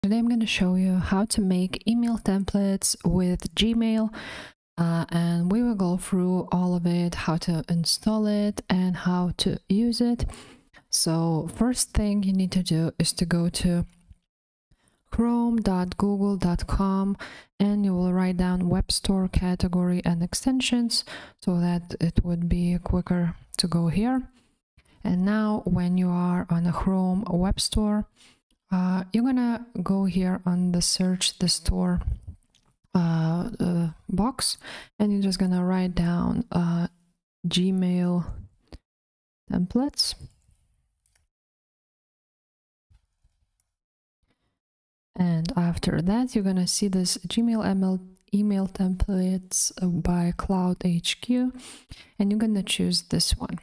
Today I'm going to show you how to make email templates with Gmail, and we will go through all of it, how to install it and how to use it. So first thing you need to do is to go to chrome.google.com and you will write down web store category and extensions so that it would be quicker to go here. And now when you are on a Chrome web store, you're gonna go here on the search the store box, and you're just gonna write down Gmail templates. And after that, you're gonna see this Gmail email templates by Cloud HQ, and you're gonna choose this one.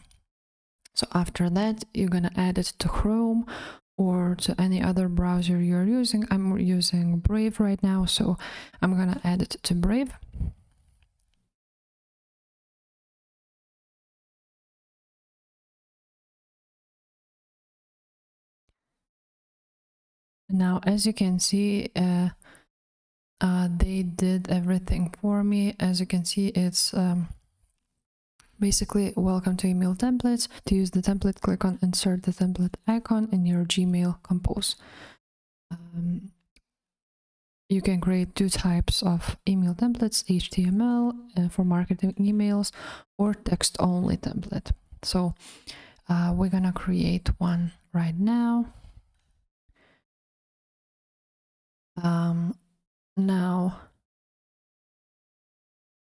So after that, you're gonna add it to Chrome or to any other browser you're using. I'm using Brave right now, so I'm gonna add it to Brave. Now, as you can see, they did everything for me. As you can see, it's basically welcome to email templates. To use the template, click on insert the template icon in your Gmail Compose. You can create two types of email templates: HTML for marketing emails or text only template. So we're gonna create one right now. Now,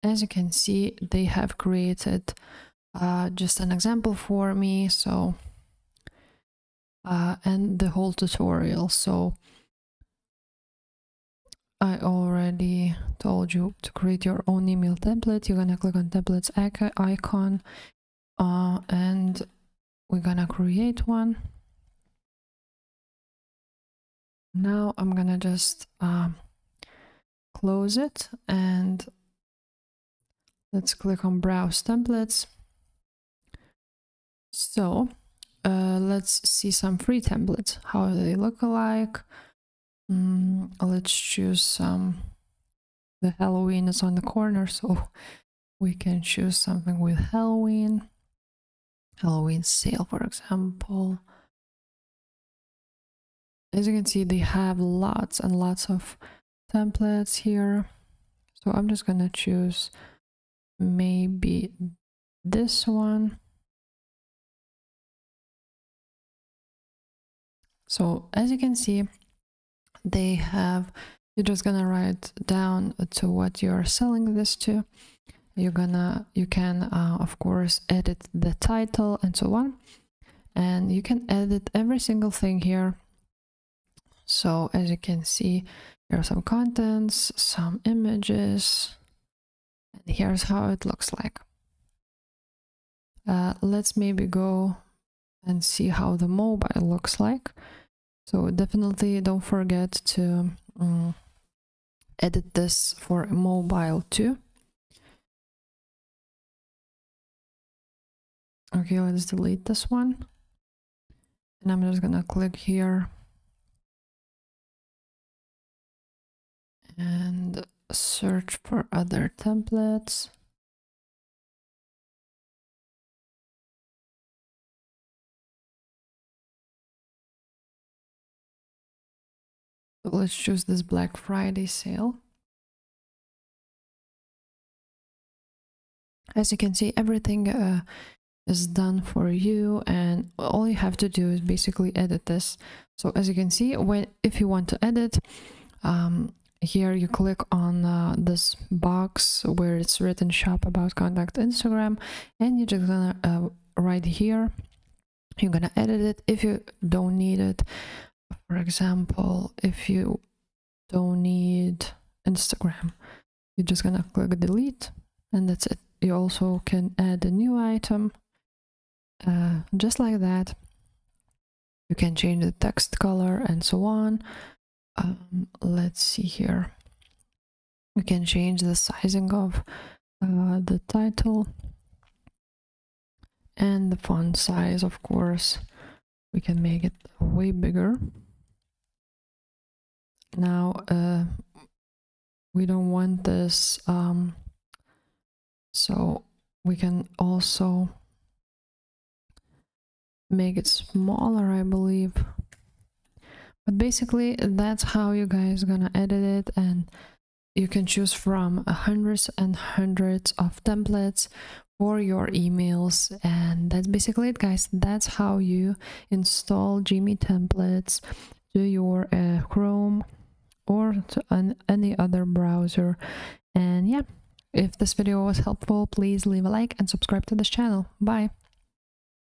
as you can see, they have created just an example for me, so and the whole tutorial. So I already told you to create your own email template. You're gonna click on templates icon, and we're gonna create one. Now I'm gonna just close it, and let's click on browse templates. So let's see some free templates, how they look like. Let's choose some. The Halloween is on the corner, so we can choose something with Halloween sale, for example. As you can see, they have lots and lots of templates here, so I'm just gonna choose maybe this one. So as you can see, they have, you're just gonna write down to what you're selling this to. You can of course edit the title and so on, and you can edit every single thing here. So as you can see, there are some contents, some images, and here's how it looks like. Let's maybe go and see how the mobile looks like. So definitely don't forget to edit this for mobile too. Okay, let's delete this one. And I'm just gonna click here and search for other templates. So let's choose this Black Friday sale. As you can see, everything is done for you, and all you have to do is basically edit this. So as you can see, if you want to edit, here you click on this box where it's written shop about contact Instagram, and you're just gonna right here, you're gonna edit it if you don't need it. For example, if you don't need Instagram, you're just gonna click delete, and that's it. You also can add a new item, just like that. You can change the text color and so on. Let's see here. You can change the sizing of the title and the font size, of course. We can make it way bigger. Now we don't want this, so we can also make it smaller, I believe. But basically that's how you guys gonna edit it, and you can choose from hundreds and hundreds of templates for your emails. And that's basically it, guys. That's how you install Gmail templates to your Chrome or to any other browser. And yeah, if this video was helpful, please leave a like and subscribe to this channel. Bye.